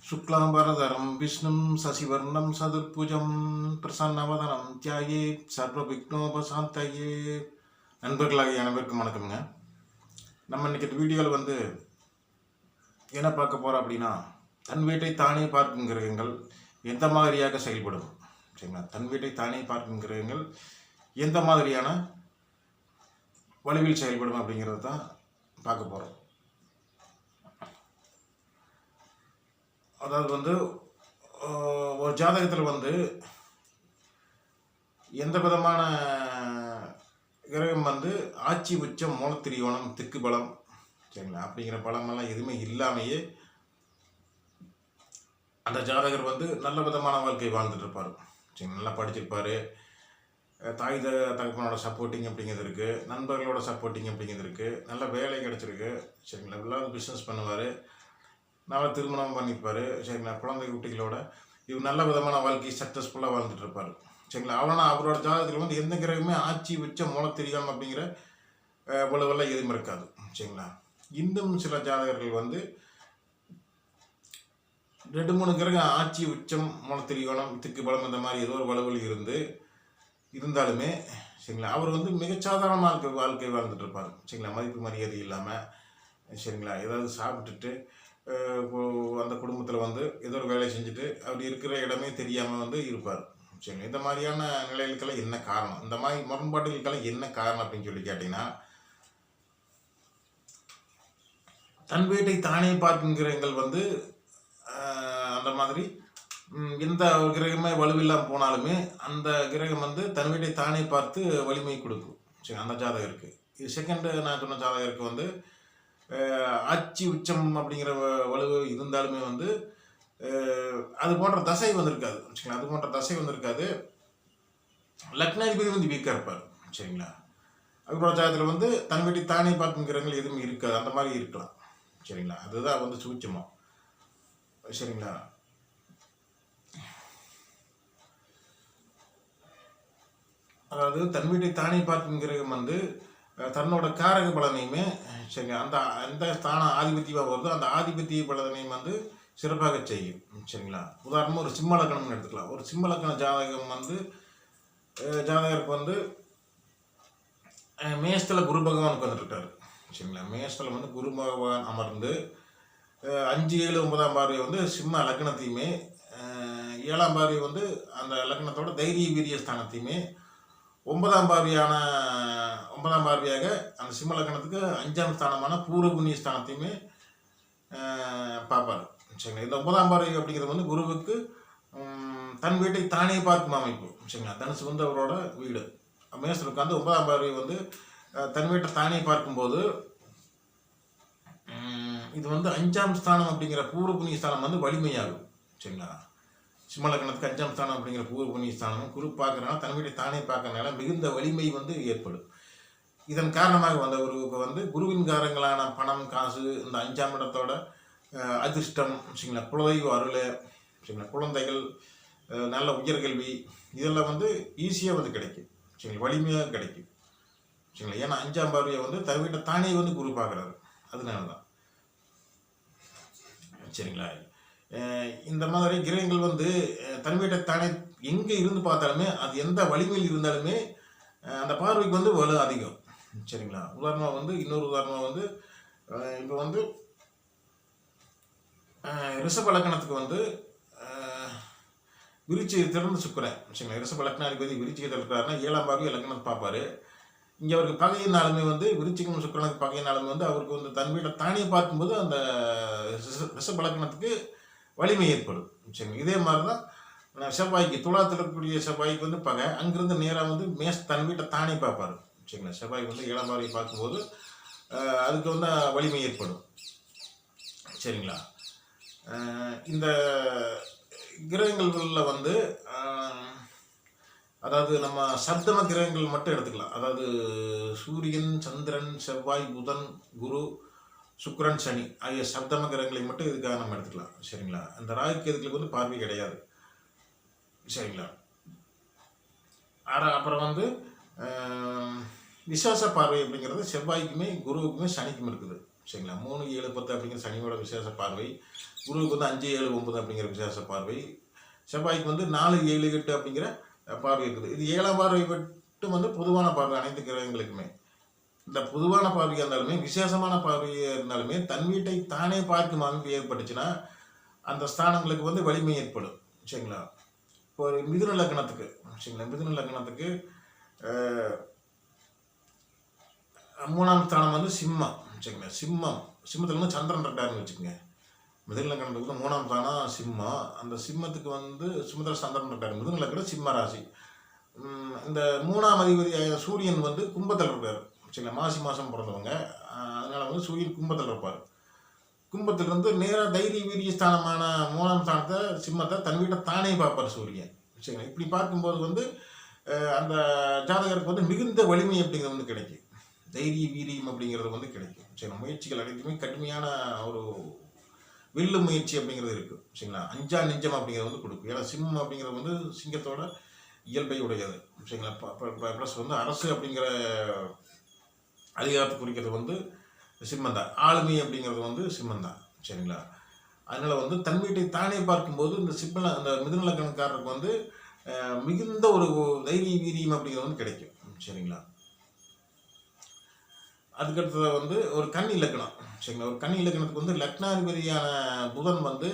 शुक्लांबरधरं विष्णुं शशिवर्णं सदुर्भुजं प्रसन्नवदनं ध्यायेत् सर्वविघ्नोपशान्तये. நண்பர்களாகிய அனைவருக்கும் வணக்கம்ங்க. நம்ம இன்னைக்கு இந்த வீடியோவில் என்ன பார்க்க போகிறோம் அப்படின்னா, தன் வீட்டை தானே பார்க்கும் கிரகங்கள் எந்த மாதிரியாக செயல்படும், சரிங்களா? தன் வீட்டை தானே பார்க்கும் கிரகங்கள் எந்த மாதிரியான வலுவில் செயல்படும் அப்படிங்கிறது தான் பார்க்க போகிறோம். அதாவது ஒரு ஜாதகத்தில் எந்த விதமான கிரகம் ஆட்சி உச்சம் மூலத்திரியோணம் திக்கு பலம், சரிங்களா, அப்படிங்கிற பலமெல்லாம் எதுவுமே இல்லாமையே அந்த ஜாதகர் நல்ல விதமான வாழ்க்கை வாழ்ந்துட்டு இருப்பார். சரி, நல்லா படிச்சிருப்பார், தாய் தகப்பனோட சப்போர்ட்டிங் அப்படிங்கிறது இருக்குது, நண்பர்களோட சப்போர்ட்டிங் அப்படிங்கிறது இருக்குது, நல்ல வேலை கிடச்சிருக்கு, சரிங்களா, எல்லாம் பிஸ்னஸ் பண்ணுவார், நல்லா திருமணம் பண்ணியிருப்பார், சரிங்களா, குழந்தை குட்டிகளோட இவர் நல்ல விதமான வாழ்க்கை சக்ஸஸ்ஃபுல்லாக வாழ்ந்துட்டு இருப்பார், சரிங்களா. ஆனால் அவரோட ஜாதகத்தில் எந்த கிரகமே ஆட்சி உச்ச மூலத்திரியம் அப்படிங்கிற வலுவெல்லாம் எதுவும் இருக்காது, சரிங்களா. இன்னும் சில ஜாதகர்கள் 2-3 கிரகம் ஆட்சி உச்சம் மூலத்திரியோணம் திக்கு பலம் இந்த மாதிரி ஏதோ ஒரு வலுவில் இருந்தாலுமே, சரிங்களா, அவர் மிகச்சாதாரண வாழ்க்கை வாழ்ந்துட்டு இருப்பார், சரிங்களா. மதிப்பு மரியாதை இல்லாமல், சரிங்களா, ஏதாவது சாப்பிட்டுட்டு அந்த குடும்பத்தில் ஏதோ ஒரு வேலை செஞ்சுட்டு அப்படி இருக்கிற இடமே தெரியாமல் இருப்பார், சரிங்களா. இந்த மாதிரியான நிலைகளுக்கெல்லாம் என்ன காரணம், இந்த மாதிரி முரண்பாடுகளுக்கெல்லாம் என்ன காரணம் அப்படின்னு சொல்லி கேட்டிங்கன்னா, தன் வீட்டை தானே பார்க்கும் கிரகங்கள் அந்த மாதிரி எந்த கிரகமே வலுவில்லாமல் போனாலுமே அந்த கிரகம் தன் வீட்டை தானே பார்த்து வலிமை கொடுக்கும், சரி, அந்த ஜாதகருக்கு. இது செகண்டு நான் சொன்ன ஜாதகருக்கு ஆட்சி உச்சம் அப்படிங்கிற வலுவு இருந்தாலுமே அது போன்ற தசை இருக்காது, சரிங்களா. அது போன்ற தசை இருக்காது. லக்னாதிபதி வீக்காக இருப்பார், சரிங்களா. அதுபோல ஜாதகத்தில் தன் வீட்டை தானே பார்க்கும் கிரகங்கள் எதுவும் இருக்காது, அந்த மாதிரி இருக்கலாம், சரிங்களா. அதுதான் சூட்சமா, சரிங்களா. அதாவது தன் வீட்டை தானே பார்க்கும் கிரகம் தன்னோட காரக பலனையுமே, சரிங்க, அந்த ஸ்தானம் ஆதிபத்தியமாக வருதோ அந்த ஆதிபத்திய பலனையும் சிறப்பாக செய்யும், சரிங்களா. உதாரணமாக ஒரு சிம்ம லக்கணம்னு எடுத்துக்கலாம். ஒரு சிம்ம லக்கண ஜாதகம் ஜாதகருக்கு மேஷத்தில் குரு பகவான் உட்காந்துருக்காரு, சரிங்களா. மேஷத்தில் குரு பகவான் அமர்ந்து 5, 7, 9ஆம் பார்வை சிம்ம லக்னத்தையுமே, 7ஆம் பார்வை அந்த லக்னத்தோட தைரிய வீரிய ஸ்தானத்தையுமே, 9ஆம் பார்வையாக அந்த சிம்ம லக்னத்துக்கு 5ஆம் ஸ்தானமான பூர்வ புண்ணிய ஸ்தானத்தையுமே பார்ப்பார், சரிங்களா. இந்த 9ஆம் பார்வை அப்படிங்கிறது குருவுக்கு தன் வீட்டை தானே பார்க்கும் அமைப்பு, சரிங்களா. தனுசு அவரோட வீடு. மேஷத்தில் உட்காந்து 9ஆம் பார்வை தன் வீட்டை தானே பார்க்கும்போது இது 5ஆம் ஸ்தானம் அப்படிங்கிற பூர்வ புண்ணிய ஸ்தானம் வலிமையாகும், சரிங்களா. சிம்ம லக்னத்துக்கு 5ஆம் ஸ்தானம் அப்படிங்கிற பூர்வ புண்ணிய ஸ்தானம் குரு பார்க்கறதுனால தன் வீட்டை தானே பார்க்கறதுனால மிகுந்த வலிமை ஏற்படும். இதன் காரணமாக ஒருவருக்கு குருவின் காரங்களான பணம், காசு, இந்த 5ஆம் இடத்தோட அதிர்ஷ்டம், சரிங்களா, குலதெய்வ அருள், சரிங்களா, குழந்தைகள், நல்ல உயர்கல்வி, இதெல்லாம் ஈஸியாக கிடைக்கும், சரிங்களா, வலிமையாக கிடைக்கும், சரிங்களா. ஏன்னா 5ஆம் பார்வையை தன் வீட்டை தானே குரு பார்க்குறாரு, அதனால தான், சரிங்களா. இந்த மாதிரி கிரகங்கள் தன் வீட்டை தானே எங்கே இருந்து பார்த்தாலுமே அது எந்த வலிமையில் இருந்தாலுமே அந்த பார்வைக்கு வலு அதிகம், சரிங்களா. உதாரணமாக இன்னொரு உதாரணமாக இப்போ ரிஷப லக்கணத்துக்கு விருச்சிகத்திலிருந்து சுக்கிரன், சரிங்களா. ரிஷப லக்னாதிபதி விருச்சிகத்தில் இருக்கிறாருன்னா 7ஆம் பார்வை லக்னத்தை பார்ப்பார். இங்கே அவருக்கு பகையினாலுமே விருச்சிகம் சுக்கிரனுக்கு பகையினாலுமே அவருக்கு தன் வீட்டை தானே பார்க்கும்போது அந்த ரிஷப லக்னத்துக்கு வலிமை ஏற்படும், சரிங்க. இதே மாதிரி தான் செவ்வாய்க்கு, துலாத்தில் இருக்கக்கூடிய செவ்வாய்க்கு பகை, அங்கிருந்து நேராக தன் வீட்டை தானே பார்ப்பார், சரிங்களா. செவ்வாய் 7ஆம் பார்வையை பார்க்கும்போது அதுக்கு வலிமை ஏற்படும், சரிங்களா. இந்த கிரகங்களில் அதாவது நம்ம சப்தம கிரகங்கள் மட்டும் எடுத்துக்கலாம். அதாவது சூரியன், சந்திரன், செவ்வாய், புதன், குரு, சுக்கிரன், சனி ஆகிய சப்தம கிரகங்களை மட்டும் இதுக்காக நம்ம எடுத்துக்கலாம், சரிங்களா. அந்த ராகு கேதுக்களுக்கு பார்வை கிடையாது, சரிங்களா. அப்புறம் விசேஷ பார்வை அப்படிங்கிறது செவ்வாய்க்குமே குருவுக்குமே சனிக்கும் இருக்குது. சரிங்களா? 3, 7, 10 அப்படிங்கிற சனியோட விசேஷ பார்வை, குருவுக்கு வந்து 5, 7, 9 அப்படிங்கிற விசேஷ பார்வை, செவ்வாய்க்கு வந்து 4, 7, 8 அப்படிங்கிற பார்வை இருக்குது. இது 7ஆம் பார்வை மட்டும் வந்து பொதுவான பார்வை அனைத்து கிரகங்களுக்குமே. இந்த பொதுவான பார்வையாக இருந்தாலுமே விசேஷமான பார்வையாக இருந்தாலுமே தன் வீட்டை தானே பார்க்கும் அமைப்பு ஏற்பட்டுச்சுன்னா அந்த ஸ்தானங்களுக்கு வந்து வலிமை ஏற்படும். சரிங்களா? இப்போ ஒரு மிதுன லக்னத்துக்கு, சரிங்களா, மிதுன லக்னத்துக்கு 3ஆம் ஸ்தானம் வந்து சிம்மம். சரிங்களா? சிம்மத்தில் வந்து சந்திரன் ரெண்டாயிரம் வச்சுக்கோங்க. மிதுன லக்னத்துக்கு வந்து 3ஆம் ஸ்தானம் சிம்மம். அந்த சிம்மத்துக்கு வந்து சிம்மத்தில் சந்திரன் ரெண்டாயிரம். மிதுன லக்னம் சிம்ம ராசி. இந்த 3ஆம் அதிபதி சூரியன் வந்து கும்பத்தில் இருக்கார். சரிங்களா? மாசி மாதம் பிறந்தவங்க. அதனால் வந்து சூரியன் கும்பத்தில் இருப்பார். கும்பத்திலிருந்து நேராக தைரிய வீரிய ஸ்தானமான 3ஆம் ஸ்தானத்தை சிம்மத்தை தன் வீட்டை தானே பார்ப்பார் சூரியன். சரிங்களா? இப்படி பார்க்கும்போது வந்து அந்த ஜாதகருக்கு வந்து மிகுந்த வலிமை அப்படிங்கிறது வந்து கிடைக்கும். தைரிய வீரியம் அப்படிங்கிறது வந்து கிடைக்கும். சரி, முயற்சிகள் அனைத்துமே கடுமையான ஒரு வெல்லும் முயற்சி அப்படிங்கிறது இருக்குது. சரிங்களா? அஞ்சா நெஞ்சம் அப்படிங்கிறது வந்து கொடுக்கும். ஏன்னா சிம்மம் அப்படிங்கிறது வந்து சிங்கத்தோட இயல்பை உடையது. சரிங்களா? ப்ளஸ் வந்து அரசு அப்படிங்கிற அதிகாரத்தை குறிக்கிறது வந்து சிம்மம் தான். ஆளுமை அப்படிங்கிறது வந்து சிம்மம் தான். சரிங்களா? அதனால் வந்து தன் வீட்டை தானே பார்க்கும்போது இந்த அந்த மிதுன லக்னக்காரருக்கு வந்து மிகுந்த ஒரு தைரிய வீரியம் அப்படிங்கிறது வந்து கிடைக்கும். சரிங்களா? அதுக்கடுத்தது வந்து ஒரு கன்னி இலக்கணம். சரிங்களா? ஒரு கன்னி இலக்கணத்துக்கு வந்து லக்னாதிபதியான புதன் வந்து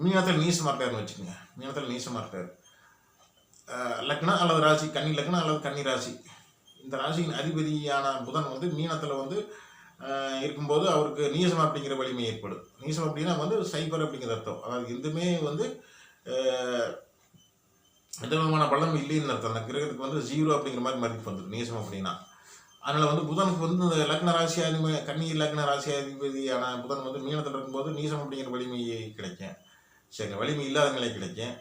மீனத்தில் நீசமாக இருக்காருன்னு வச்சுக்கோங்க. மீனத்தில் நீசமாக இருக்கார். லக்னம் அல்லது ராசி, கன்னி லக்னம் அல்லது கன்னி ராசி, இந்த ராசியின் அதிபதியான புதன் வந்து மீனத்தில் வந்து இருக்கும்போது அவருக்கு நீசம் அப்படிங்கிற வலிமை ஏற்படும். நீசம் அப்படின்னா வந்து சைபர் அப்படிங்கிற அர்த்தம். அதாவது எதுவுமே வந்து எந்த விதமான பலம் இல்லைன்னு அர்த்தம். அந்த கிரகத்துக்கு வந்து 0 அப்படிங்கிற மாதிரி மதிப்பு வந்துடும் நீசம் அப்படின்னா. அதனால் வந்து புதனுக்கு வந்து இந்த லக்ன ராசி அதிபதி, கன்னி லக்ன ராசி அதிபதியான புதன் வந்து மீனத்தில் இருக்கும்போது நீசம் அப்படிங்கிற வலிமை கிடைக்கும். சரிங்களா? வலிமை இல்லாத நிலை கிடைக்கும்.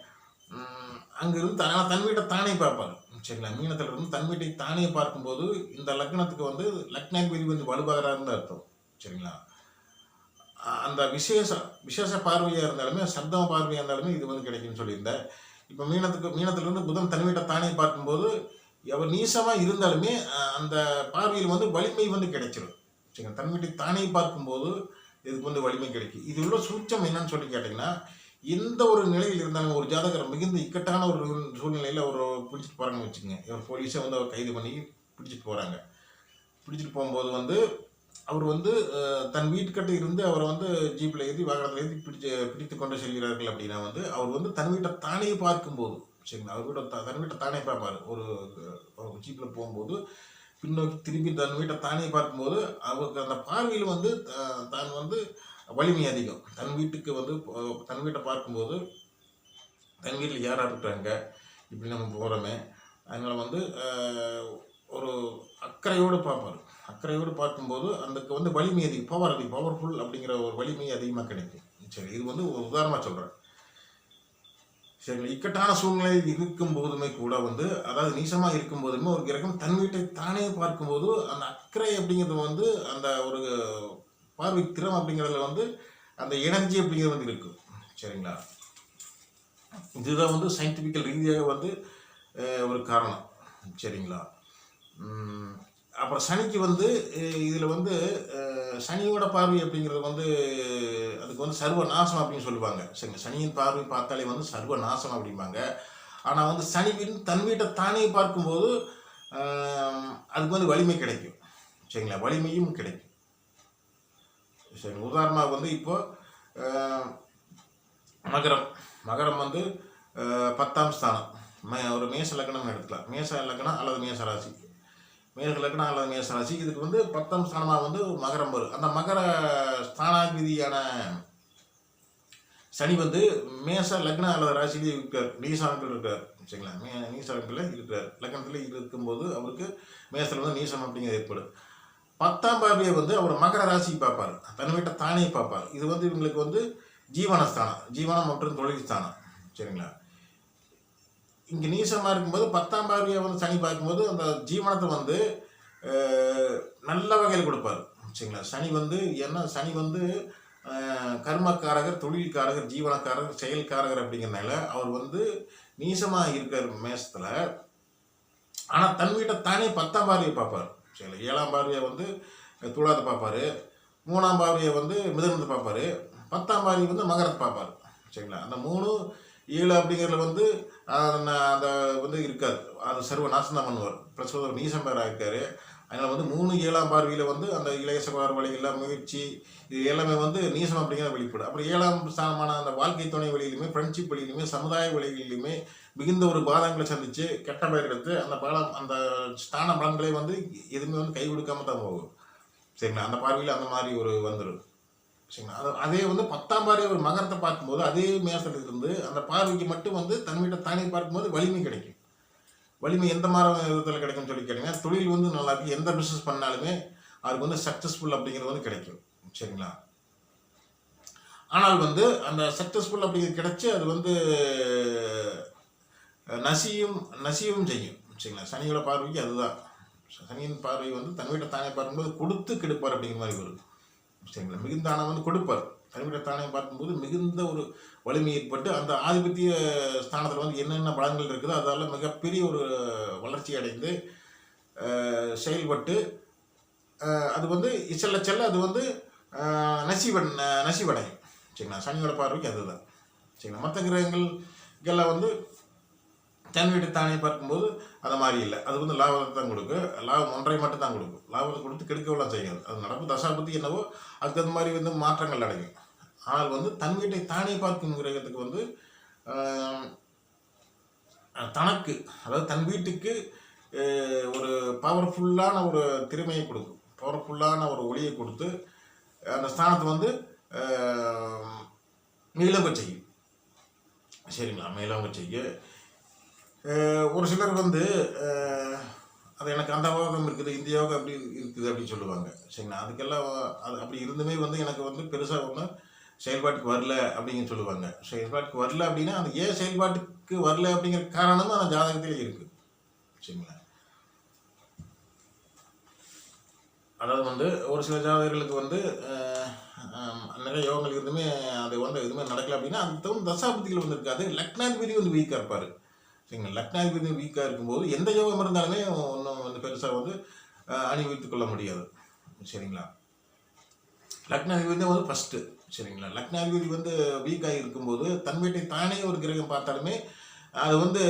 அங்கிருந்து தன் வீட்டை தானே பார்ப்பார். சரிங்களா? மீனத்தில் இருந்து தன் வீட்டை தானே பார்க்கும்போது இந்த லக்னத்துக்கு வந்து லக்னாதிபதி வந்து வலுவாகிறாருன்னு அர்த்தம். சரிங்களா? அந்த விசேஷ பார்வையாக இருந்தாலுமே சப்தம பார்வையாக இருந்தாலுமே இது வந்து கிடைக்கும்னு சொல்லியிருந்தேன். இப்போ மீனத்திலிருந்து புதன் தன் வீட்டை தானே பார்க்கும்போது அவர் நீசமாக இருந்தாலுமே அந்த பார்வையில் வந்து வலிமை வந்து கிடைச்சிடும். சரிங்களா? தன் வீட்டை தானே பார்க்கும்போது இதுக்கு வந்து வலிமை கிடைக்கும். இது உள்ள சூட்சம் என்னன்னு சொல்லி கேட்டிங்கன்னா, எந்த ஒரு நிலையில் இருந்தாலும் ஒரு ஜாதகர் மிகுந்த இக்கட்டான ஒரு சூழ்நிலையில் அவர் பிடிச்சிட்டு போகிறாங்கன்னு வச்சுக்கோங்க. இவர் போலீஸை வந்து அவர் கைது பண்ணி பிடிச்சிட்டு போகிறாங்க. பிடிச்சிட்டு போகும்போது வந்து அவர் வந்து தன் வீட்டுக்கிட்ட இருந்து அவரை வந்து ஜீப்பில் ஏற்றி வாகனத்தில் ஏற்றி பிடித்து கொண்டு செல்கிறார்கள் அப்படின்னா வந்து அவர் வந்து தன் வீட்டை தானே பார்க்கும்போது, சரிங்களா, அவர் வீட்டை தன் வீட்டை தானே பார்ப்பார். ஒரு ஜீப்பில் போகும்போது பின்னோக்கி திரும்பி தன் வீட்டை தானே பார்க்கும்போது அவருக்கு அந்த பார்வையில் வந்து தான் வந்து வலிமை அதிகம். தன் வீட்டுக்கு வந்து தன் வீட்டை பார்க்கும்போது தன் வீட்டில் யாராக இருக்கிறாங்க, இப்படி நம்ம போகிறோமே, அதனால் வந்து ஒரு அக்கறையோடு பார்ப்பார். அக்கறையோடு பார்க்கும்போது அதுக்கு வந்து வலிமை அதிகம், பவர்ஃபுல் அப்படிங்கிற ஒரு வலிமை அதிகமாக கிடைக்கும். சரி, இது வந்து ஒரு உதாரணமாக சொல்கிறேன். சரிங்களா? இக்கட்டான சூழ்நிலையில் இருக்கும் போதுமே கூட வந்து, அதாவது நீசமாக இருக்கும் போதுமே ஒரு கிரகம் தன் வீட்டை தானே பார்க்கும்போது அந்த அக்கறை அப்படிங்கிறது வந்து அந்த ஒரு பார்வை திறம் அப்படிங்கிறதுல வந்து அந்த எனர்ஜி அப்படிங்கிறது வந்து இருக்கும். சரிங்களா? இதுதான் வந்து சயின்டிஃபிக்கல் ரீதியாக வந்து ஒரு காரணம். சரிங்களா? அப்புறம் சனிக்கு வந்து இதில் வந்து சனியோட பார்வை அப்படிங்கிறது வந்து அதுக்கு வந்து சர்வ நாசம் அப்படின்னு சொல்லுவாங்க. சரிங்க? சனியின் பார்வை பார்த்தாலே வந்து சர்வ நாசம் அப்படிம்பாங்க. ஆனால் வந்து சனி தன் வீட்டை தானே பார்க்கும்போது அதுக்கு வந்து வலிமை கிடைக்கும். சரிங்களா? வலிமையும் கிடைக்கும். சரி, உதாரணமாக வந்து இப்போ மகரம் வந்து 10ஆம் ஸ்தானம். ஒரு மேஷ லக்னம் எடுத்துக்கலாம். மேஷ லக்னம் அல்லது மேஷ ராசி, இதுக்கு வந்து 10ஆம் ஸ்தானமாக வந்து மகரம் வரும். அந்த மகர ஸ்தானாதிபதியான சனி வந்து மேஷ லக்னம் அல்லது ராசியிலே இருக்கார், நீசாமில் இருக்கார். சரிங்களா? நீசாமில் இருக்கிறார். லக்னத்தில் இருக்கும்போது அவருக்கு மேஷத்தில் வந்து நீசம் அப்படிங்கிறது ஏற்படும். 10ஆம் பார்வையை வந்து அவர் மகர ராசிக்கு பார்ப்பார், தன் வீட்டை தானே பார்ப்பார். இது வந்து இவங்களுக்கு வந்து ஜீவனஸ்தானம், ஜீவனம் மற்றும் தொழில் ஸ்தானம். சரிங்களா? இங்கே நீசமாக இருக்கும்போது 10ஆம் பார்வையை வந்து சனி பார்க்கும்போது அந்த ஜீவனத்தை வந்து நல்ல வகையில் கொடுப்பார். சரிங்களா? சனி வந்து கர்மக்காரகர், தொழில்காரகர், ஜீவனக்காரகர், செயல்காரகர் அப்படிங்கிறதுனால அவர் வந்து நீசமாக இருக்கார் மேஷத்தில். ஆனால் தன் வீட்டை தானே 10ஆம் பார்வையை பார்ப்பார். சரிங்களா. 7ஆம் பார்வையை வந்து துலாத்தை பார்ப்பார், 3ஆம் பார்வையை வந்து மிதுனத்தை பார்ப்பார், 10ஆம் பார்வை வந்து மகரத்தை பார்ப்பார். சரிங்களா. அந்த 3 7 அப்படிங்கிறதுல வந்து அந்த வந்து இருக்காது, அது சர்வ நாசம் தான் பண்ணுவார். ப்ளஸ் ஒரு நீசம் பேராக இருக்கார். அதனால் வந்து 3 7ஆம் பார்வையில் வந்து அந்த இளைய சகோதர வழிகளில் முயற்சி இது எல்லாமே வந்து நீசம் அப்படிங்கிற வெளிப்படும். அப்புறம் 7ஆம் ஸ்தானமான அந்த வாழ்க்கை துணை வழியிலுமே, ஃப்ரெண்ட்ஷிப் வழியிலுமே, சமுதாய வழிகளிலுமே மிகுந்த ஒரு பாதங்களை சந்தித்து கெட்ட பெயர் எடுத்து அந்த பலம் அந்த ஸ்தான பலன்களே வந்து எதுவுமே வந்து கை கொடுக்காம தான் போகும். சரிங்களா. அந்த பார்வையில் அந்த மாதிரி ஒரு வந்துடும். சரிங்களா. அதே வந்து 10ஆம் பார்வை ஒரு மகரத்தை பார்க்கும்போது அதே மேசத்தில் இருந்து அந்த பார்வைக்கு மட்டும் வந்து தன் வீட்டை தானே பார்க்கும்போது வலிமை கிடைக்கும். வலிமை எந்த மாதிரி விதத்தில் கிடைக்கும்னு சொல்லி கேட்டீங்கன்னா, தொழில் வந்து நல்லா இருக்கு, எந்த பிஸ்னஸ் பண்ணாலுமே அதுக்கு வந்து சக்ஸஸ்ஃபுல் அப்படிங்கிறது வந்து கிடைக்கும். சரிங்களா. ஆனால் வந்து அந்த சக்ஸஸ்ஃபுல் அப்படிங்கிறது கிடைச்சி அது வந்து நசியும் செய்யும். சரிங்களா. சனியோட பார்வைக்கு அதுதான். சனியின் பார்வை வந்து தன் வீட்டை தானே பார்க்கும்போது கொடுத்து கெடுப்பார் அப்படிங்கிற மாதிரி வரும். சரிங்களா. மிகுந்த ஆணவம் வந்து கொடுப்பார். தனிவிட தானே பார்க்கும்போது மிகுந்த ஒரு வலிமை ஏற்பட்டு அந்த ஆதிபத்திய ஸ்தானத்தில் வந்து என்னென்ன பலன்கள் இருக்குதோ அதால் மிகப்பெரிய ஒரு வளர்ச்சி அடைந்து செயல்பட்டு அது வந்து செல்ல செல்ல அது வந்து நசிவடையும். சரிங்களா. சனியோட பார்வைக்கு அதுதான். சரிங்களா. மற்ற கிரகங்கள்கெல்லாம் வந்து தன் வீட்டு தானே பார்க்கும்போது அந்த மாதிரி இல்லை. அது வந்து லாபத்தை தான் கொடுக்கும். லாபம் ஒன்றை மட்டும் தான் கொடுக்கும். லாபத்தை கொடுத்து கெடுக்கவெல்லாம் செய்யாது. அது நடப்பு தசாபத்தி என்னவோ அதுக்கு அது மாதிரி வந்து மாற்றங்கள் அடையும். ஆனால் வந்து தன் வீட்டை தானே பார்க்கும் கிரகத்துக்கு வந்து தனக்கு, அதாவது தன் வீட்டுக்கு ஒரு பவர்ஃபுல்லான ஒரு திறமையை கொடுக்கும், பவர்ஃபுல்லான ஒரு ஒளியை கொடுத்து அந்த ஸ்தானத்தை வந்து மேலோங்க செய்யும். சரிங்களா. மேலோங்க செய்ய ஒரு சிலர் வந்து அது எனக்கு அந்த யோகம் இருக்குது, இந்த யோகம் அப்படி இருக்குது அப்படின்னு சொல்லுவாங்க. சரிங்களா. அதுக்கெல்லாம் அது அப்படி இருந்துமே வந்து எனக்கு வந்து பெருசாக ஒன்றும் செயல்பாட்டுக்கு வரல அப்படிங்கிற சொல்லுவாங்க. செயல்பாட்டுக்கு வரல அப்படின்னா அது ஏன் செயல்பாட்டுக்கு வரல அப்படிங்கிற காரணமும் அந்த ஜாதகத்திலே இருக்குது. சரிங்களா. அதாவது வந்து ஒரு சில ஜாதகர்களுக்கு வந்து நிறைய யோகங்கள் இருந்துமே அது வந்து எதுவுமே நடக்கல அப்படின்னா அதுக்கு தகுந்த தசாபதிகள் வந்து இருக்காது. லக்னாதிபதி வந்து வீக்காக இருப்பார். சரிங்களா. லக்னாதிபதி வீக்காக இருக்கும்போது எந்த யோகம் இருந்தாலுமே ஒன்றும் வந்து பெருசாக வந்து அணிவித்துக் கொள்ள முடியாது. சரிங்களா. லக்னாதிபதி வந்து ஃபஸ்ட்டு. சரிங்களா. லக்னாதிபதி வந்து வீக்காக இருக்கும்போது தன் வீட்டை தானே ஒரு கிரகம் பார்த்தாலுமே அது வந்து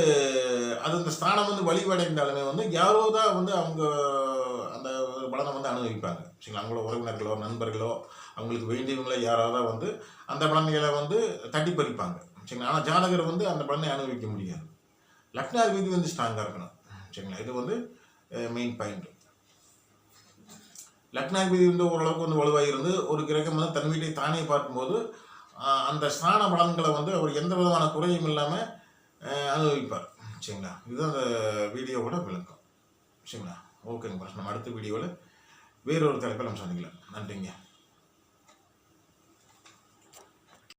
அது அந்த ஸ்தானம் வந்து வலிவடைந்தாலுமே வந்து யாரோ தான் வந்து அவங்க அந்த பலனை வந்து அனுபவிப்பாங்க. சரிங்களா. அவங்களோட உறவினர்களோ நண்பர்களோ அவங்களுக்கு வேண்டியவங்களோ யாராவது வந்து அந்த பலன்களை வந்து தட்டி பறிப்பாங்க. சரிங்களா. ஆனால் ஜாதகர் வந்து அந்த பலனை அனுபவிக்க முடியாது. லக்னாதிபதி வந்து ஸ்ட்ராங்காக இருக்கணும். சரிங்களா. இது வந்து மெயின் பாயிண்ட். லக்னாதிபதி வந்து ஓரளவுக்கு வந்து வலுவாக இருந்து ஒரு கிரகம் வந்து தன் வீட்டை தானே பார்க்கும்போது அந்த ஸ்தான பலன்களை வந்து அவர் எந்த விதமான குறையும் இல்லாமல் அனுபவிப்பார். சரிங்களா. இதுதான் அந்த வீடியோவோட விளக்கம். சரிங்களா. ஓகேங்க பாஸ். நம்ம அடுத்த வீடியோவில் வேறொரு தலைப்பில் நம்ம சந்திக்கலாம். நன்றிங்க.